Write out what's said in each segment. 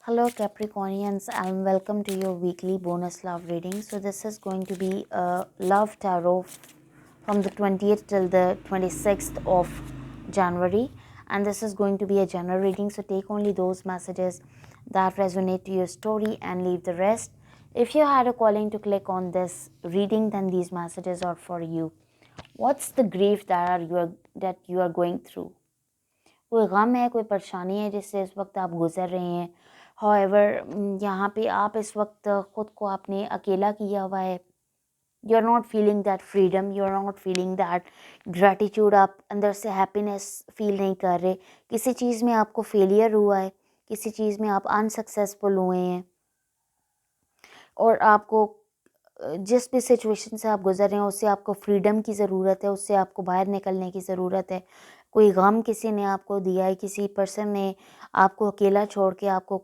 Hello Capricornians and welcome to your weekly bonus love reading. So this is going to be a love tarot from the 20th till the 26th of January, and this is going to be a general reading, so take only those messages that resonate to your story and leave the rest. If you had a calling to click on this reading, then these messages are for you. What's the grief that you are going through? कोई गम है, कोई परेशानी है जिससे इस वक्त आप गुजर रहे हैं. हाउएवर यहाँ पे आप इस वक्त खुद को आपने अकेला किया हुआ है. You are not feeling that freedom, you are not feeling that gratitude. आप अंदर से हैप्पीनेस फील नहीं कर रहे. किसी चीज़ में आपको फेलियर हुआ है, किसी चीज़ में आप अनसक्सेसफुल हुए हैं और आपको जिस भी सिचुएशन से आप गुजर रहे हैं उससे आपको फ्रीडम की ज़रूरत है, उससे आपको बाहर निकलने की ज़रूरत है. कोई गम किसी ने आपको दिया है, किसी पर्सन ने आपको अकेला छोड़ के आपको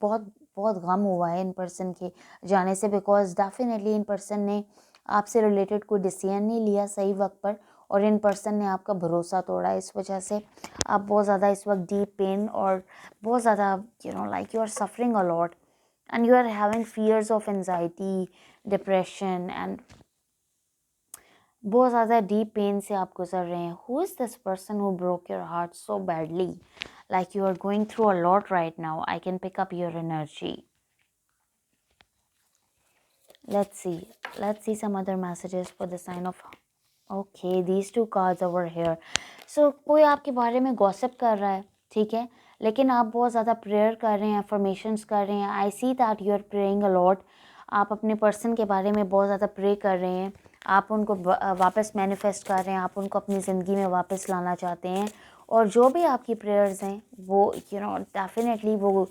बहुत बहुत गम हुआ है इन पर्सन के जाने से, बिकॉज डेफिनेटली इन पर्सन ने आपसे रिलेटेड कोई डिसीजन नहीं लिया सही वक्त पर और इन पर्सन ने आपका भरोसा तोड़ा. इस वजह से आप बहुत ज़्यादा इस वक्त डीप पेन और बहुत ज़्यादा like you are suffering a lot and you are having fears of anxiety, depression and बहुत ज़्यादा deep pain से आप गुजर रहे हैं. Who is this person who broke your heart so badly? Like you are going through a lot right now. I can pick up your energy. Let's see some other messages for the sign of. Okay, these two cards over here. So कोई आपके बारे में gossip कर रहा है, ठीक है, लेकिन आप बहुत ज़्यादा प्रेयर कर रहे हैं, अफर्मेशंस कर रहे हैं. I see that you are praying a lot. आप अपने पर्सन के बारे में बहुत ज़्यादा प्रे कर रहे हैं. आप उनको वापस मैनिफेस्ट कर रहे हैं, आप उनको अपनी ज़िंदगी में वापस लाना चाहते हैं. और जो भी आपकी प्रेयर्स हैं वो डेफिनेटली वो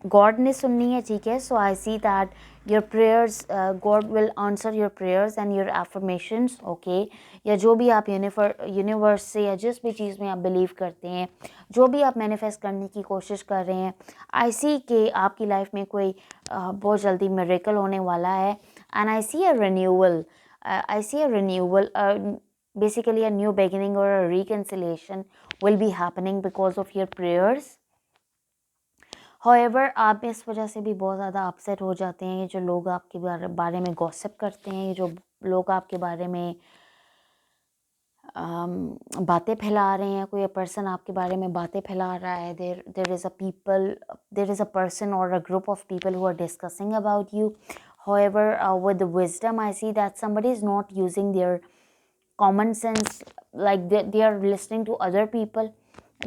गॉड ने सुननी है, ठीक है. So I see that your prayers, God will answer your prayers and your affirmations. Okay, या जो भी आप यूनिवर्स से या जिस भी चीज़ में आप बिलीव करते हैं, जो भी आप मैनिफेस्ट करने की कोशिश कर रहे हैं, आई सी कि आपकी लाइफ में कोई बहुत जल्दी मिरेकल होने वाला है. And I see a renewal, basically a new beginning or a reconciliation will be happening because of your prayers. However, आप इस वजह से भी बहुत ज़्यादा अपसेट हो जाते हैं. ये जो लोग आपके बारे में गॉसिप करते हैं, ये जो लोग आपके बारे में बातें फैला रहे हैं, कोई पर्सन आपके बारे में बातें फैला रहा है. देर इज़ अ पर्सन और a group of people who are discussing about you. However, with the wisdom, I see that somebody is not using their common sense, like they are listening to other people.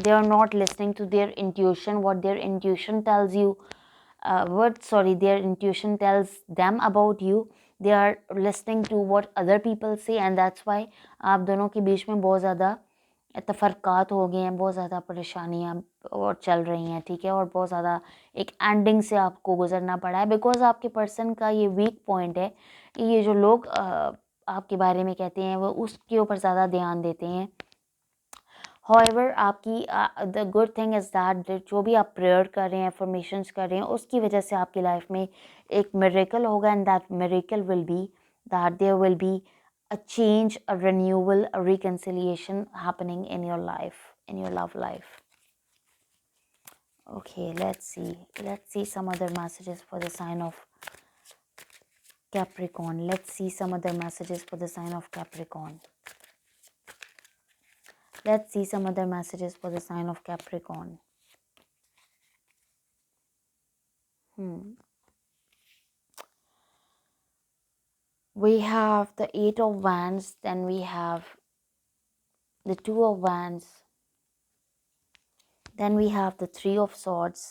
They are not listening to their intuition, what their intuition tells you, their intuition tells them about you. They are listening to what other people say and that's why आप दोनों के बीच में बहुत ज़्यादा तफरकात हो गए हैं, बहुत ज़्यादा परेशानियाँ और चल रही हैं, ठीक है. और बहुत ज़्यादा एक एंडिंग से आपको गुजरना पड़ा है बिकॉज आपके पर्सन का ये वीक पॉइंट है कि ये जो लोग आपके बारे में कहते हैं वो उसके ऊपर ज़्यादा ध्यान देते हैं. However, आपकी the good thing is that जो भी आप प्रेयर कर रहे हैं, अफर्मेशंस कर रहे हैं, उसकी वजह से आपकी लाइफ में एक मिरेकल होगा and that miracle will be that there will be a change, a renewal, a reconciliation happening in your life, in your love life. Okay, let's see some other messages for the sign of Capricorn. Let's see some other messages for the sign of Capricorn. Let's see some other messages for the sign of Capricorn. We have the Eight of Wands, then we have the Two of Wands, then we have the Three of Swords,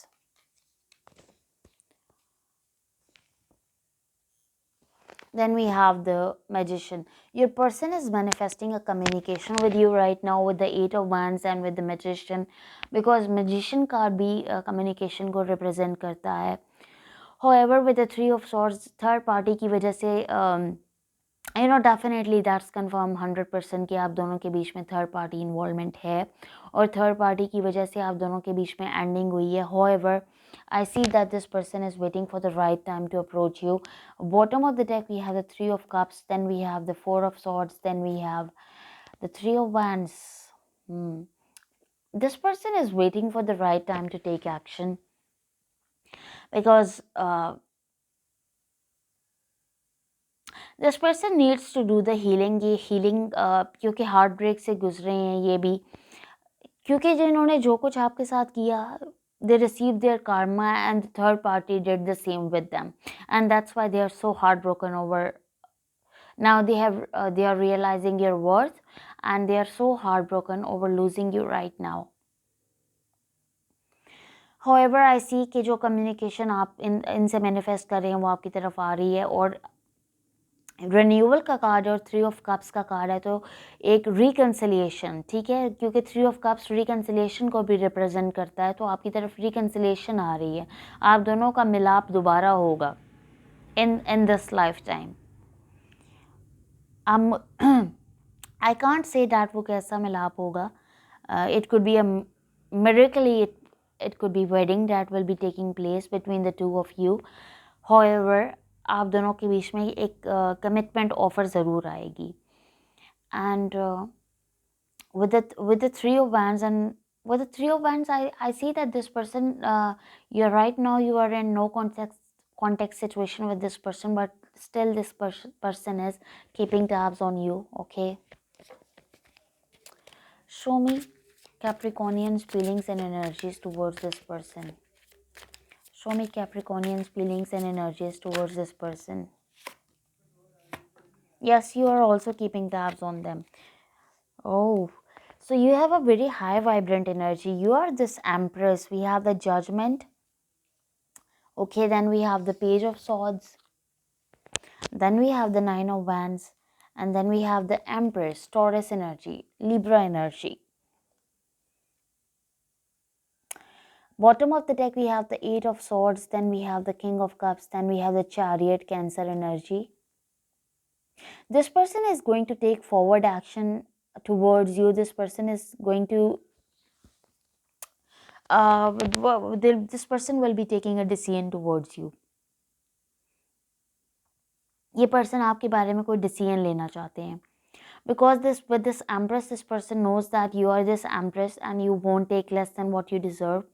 then we have the Magician. Your person is manifesting a communication with you right now with the Eight of Wands and with the Magician, because Magician card भी communication को represent करता है. However, with the Three of Swords, third party की वजह से definitely that's confirm 100% कि आप दोनों के बीच में थर्ड पार्टी इन्वॉल्वमेंट है और थर्ड पार्टी की वजह से आप दोनों के बीच में एंडिंग हुई है. However, I see that this person is waiting for the right time to approach you. Bottom of the deck, we have the Three of Cups, then we have the Four of Swords, then we have the Three of Wands. this person is waiting for the right time to take action, because this person needs to do the healing. ये healing क्योंकि heartbreak से गुजरे हैं ये भी, क्योंकि जिन्होंने जो कुछ आपके साथ किया, they received their karma and the third party did the same with them, and that's why they are so heartbroken over. Now they are realizing your worth, and they are so heartbroken over losing you right now. However, I see कि जो communication आप इनसे manifest कर रहे हैं वो आपकी तरफ आ रही है, और रिन्यूअल का कार्ड और 3 ऑफ कप्स का कार्ड है, तो एक रिकन्सिलिएशन, ठीक है, क्योंकि 3 ऑफ कप्स रिकन्सिलिएशन को भी रिप्रेजेंट करता है, तो आपकी तरफ रिकन्सिलिएशन आ रही है. आप दोनों का मिलाप दोबारा होगा in this lifetime. I can't say that वो कैसा मिलाप होगा. It could be a miracle, it could be wedding that will be taking place between the two of you. However, आप दोनों के बीच में एक कमिटमेंट ऑफर ज़रूर आएगी. And with the 3 of wands, and with the 3 of wands, I see that this person, you're right now you are in no contact situation with this person, but still this person is keeping tabs on you. Okay, show me Capricornian's feelings and energies towards this person. Show me Capricornian's feelings and energies towards this person. Yes, you are also keeping tabs on them. Oh, so you have a very high vibrant energy. You are this Empress. We have the Judgment. Okay, then we have the Page of Swords. Then we have the 9 of Wands. And then we have the Empress, Taurus energy, Libra energy. Bottom of the deck, we have the 8 of Swords. Then we have the King of Cups. Then we have the Chariot, Cancer energy. This person is going to take forward action towards you. This person is going to this person will be taking a decision towards you. ये person आपके बारे में कोई decision लेना चाहते हैं, because with this Empress, this person knows that you are this Empress and you won't take less than what you deserve.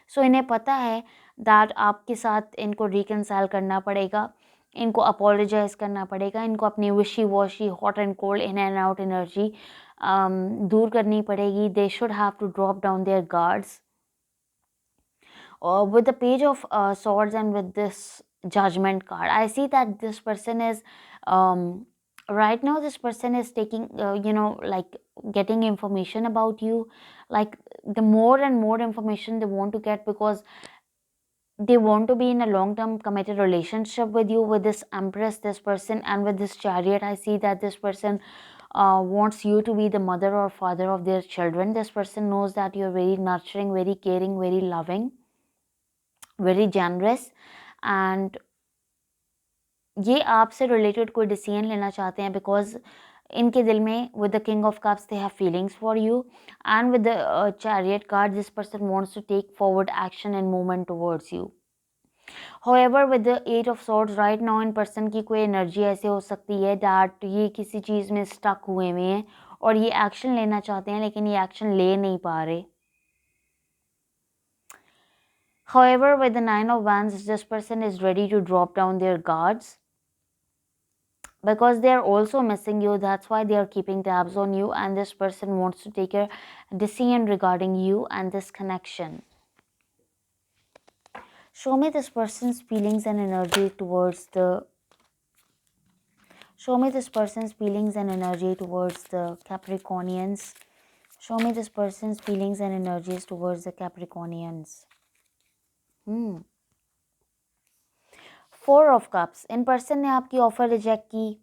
So इन्हें पता है that आपके साथ इनको reconcile करना पड़ेगा, इनको apologize करना पड़ेगा, इनको अपनी wishy washy, hot and cold, in and out energy दूर करनी पड़ेगी. They should have to drop down their guards. With the Page of Swords and with this Judgment card, I see that this person is right now, this person is taking like getting information about you, like the more and more information they want to get, because they want to be in a long-term committed relationship with you. With this Empress, this person, and with this Chariot, I see that this person wants you to be the mother or father of their children. This person knows that you're very nurturing, very caring, very loving, very generous, and ये आपसे related कोई decision लेना चाहते हैं, because इनके दिल में with the King of Cups they have feelings for you, and with the Chariot card, this person wants to take forward action and movement towards you. However, with the 8 of Swords, right now in person की कोई energy ऐसे हो सकती है that ये किसी चीज़ में stuck हुए हुए हैं और ये एक्शन लेना चाहते हैं लेकिन ये एक्शन ले नहीं पा रहे. However, with the 9 of Wands, this person is ready to drop down their guards, because they are also missing you. That's why they are keeping tabs on you, and this person wants to take a decision regarding you and this connection. Show me this person's feelings and energy towards the Capricornians. Show me this person's feelings and energies towards the Capricornians. 4 of Cups. In person ने आपकी offer reject की.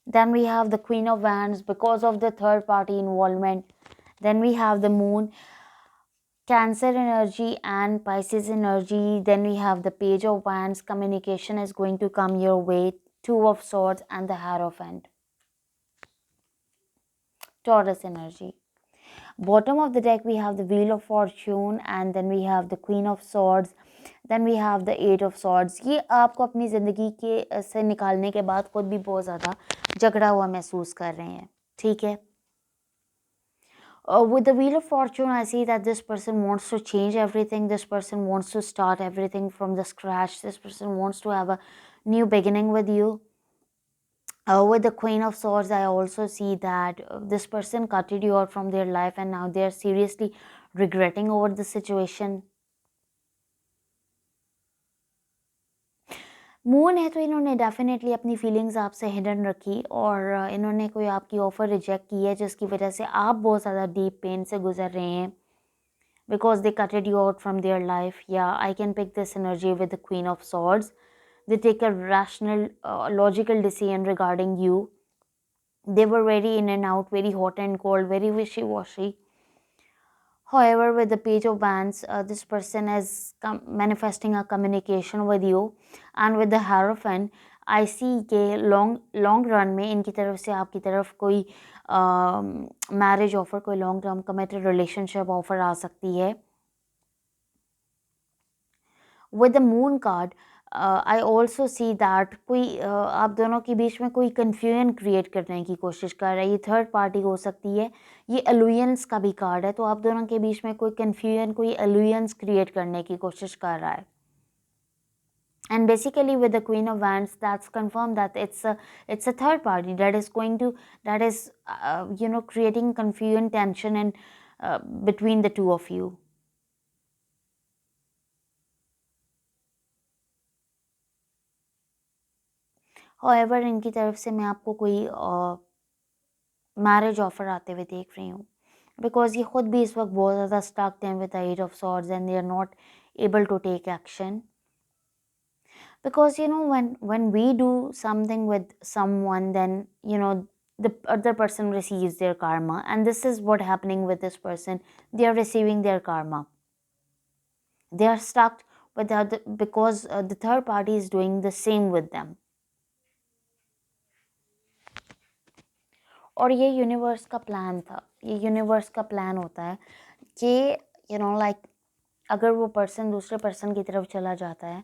Then we have the Queen of Wands because of the third party involvement. Then we have the Moon, Cancer energy and Pisces energy. Then we have the Page of Wands. Communication is going to come your way. 2 of Swords and the Hierophant. Taurus energy. Bottom of the deck, we have the Wheel of Fortune, and then we have the Queen of Swords. Then we have the 8 of Swords. ये आपको अपनी ज़िंदगी के से निकालने के बाद खुद भी बहुत ज़्यादा झगड़ा हुआ महसूस कर रहे हैं, ठीक है. With the Wheel of Fortune, I see that this person wants to change everything. This person wants to start everything from the scratch. This person wants to have a new beginning with you. With the Queen of Swords, I also see that this person cutted you out from their life and now they're seriously regretting over the situation. Moon है तो इन्होंने definitely अपनी feelings आपसे hidden रखी और इन्होंने कोई आपकी ऑफ़र रिजेक्ट की है जिसकी वजह से आप बहुत ज़्यादा डीप पेन से गुजर रहे हैं because they cutted you out from their life या I can pick this energy with the queen of swords they take a rational logical decision regarding you. They were very in and out, very hot and cold, very wishy-washy. However, with the Page of Wands, this person is manifesting a communication with you. And with the Hierophant, I see कि long run में इनकी तरफ से आपकी तरफ कोई marriage offer, कोई long term committed relationship offer आ सकती है. With the Moon card, I also see that कोई आप दोनों के बीच में कोई कन्फ्यूजन क्रिएट करने की कोशिश कर रहा है. ये थर्ड पार्टी हो सकती है. ये अलुयंस का भी कार्ड है, तो आप दोनों के बीच में कोई कन्फ्यूजन, कोई अलुयंस क्रिएट करने की कोशिश कर रहा है. And basically with the Queen of Wands, that's confirmed that it's a third party that is going to, that is creating confusion, tension and between the two of you. However, इनकी तरफ से मैं आपको कोई मैरिज ऑफर आते हुए देख रही हूँ बिकॉज ये खुद भी इस वक्त बहुत ज़्यादा स्टक्ड हैं with the eight of swords and they are not able to take action. Because when we do something with someone, then the other person receives their karma, and this is what happening with this person. They are receiving their karma. They are stuck with the other because the third party is doing the same with them. और ये universe का plan था. ये universe का plan होता है कि like अगर वो पर्सन दूसरे पर्सन की तरफ चला जाता है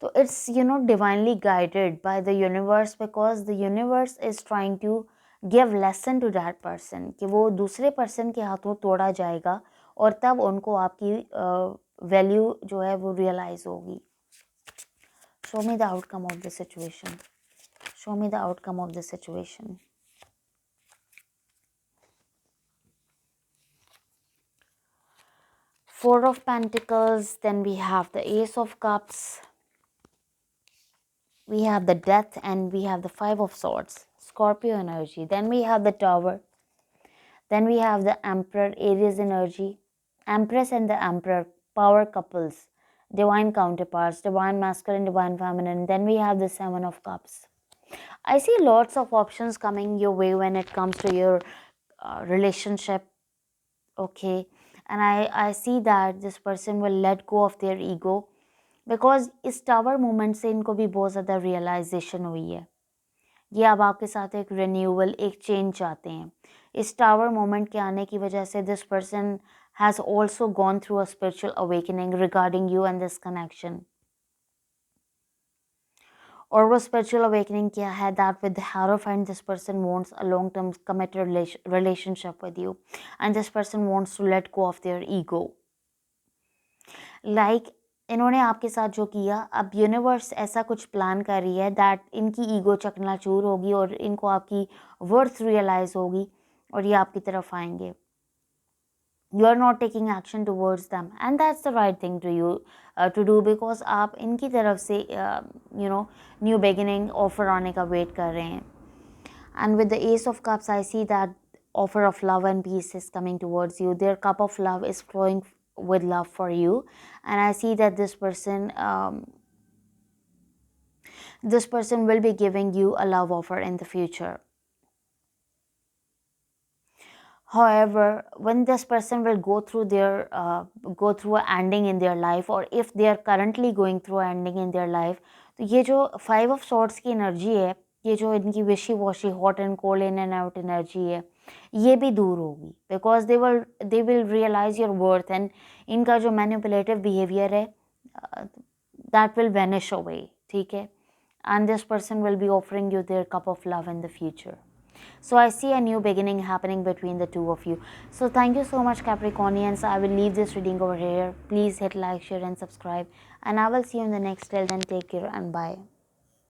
तो it's divinely guided by the universe because the universe is trying to give lesson to that person कि वो दूसरे पर्सन के हाथों तोड़ा जाएगा और तब उनको आपकी वैल्यू जो है वो रियलाइज होगी. Show me the outcome of the situation. Show me the outcome of the situation. Four of Pentacles, then we have the Ace of Cups, we have the Death, and we have the Five of Swords, Scorpio energy. Then we have the Tower, then we have the Emperor, Aries energy, Empress and the Emperor, power couples, divine counterparts, divine masculine, divine feminine. Then we have the Seven of Cups. I see lots of options coming your way when it comes to your relationship. Okay. And I see that this person will let go of their ego because इस tower moment से इनको भी बहुत ज़्यादा realisation हुई है. ये अब आपके साथ एक रिन्यूअल, एक चेंज चाहते हैं. इस टावर मोमेंट के आने की वजह से this person has also gone through a spiritual awakening regarding you and this connection. और वो स्पिरिचुअल अवेकनिंग क्या है that with Hierophant this person wants a long term committed relationship with you and this person wants to let go of their ego. Like इन्होंने आपके साथ जो किया, अब यूनिवर्स ऐसा कुछ प्लान कर रही है दैट इनकी ईगो चकनाचूर होगी और इनको आपकी वर्थ रियलाइज होगी और ये आपकी तरफ आएंगे. You are not taking action towards them and that's the right thing to you to do because आप इनकी तरफ से new beginning offer आने का wait कर रहे हैं. And with the Ace of Cups, I see that offer of love and peace is coming towards you. Their cup of love is flowing with love for you, and I see that this person will be giving you a love offer in the future. However, when this person will go through an ending in their life, or if they are currently going through an ending in their life, तो ये जो Five of Swords की energy है, ये जो इनकी wishy washy hot and cold in and out energy है, ये भी दूर होगी because they will realise your worth and इनका जो मैनिपुलेटिव बिहेवियर है दैट विल वैनिश अवे. ठीक है. And this person will be offering you their cup of love in the future. So I see a new beginning happening between the two of you. So thank you so much, Capricornians. I will leave this reading over here. Please hit like, share and subscribe, and I will see you in the next. Till then, take care and bye.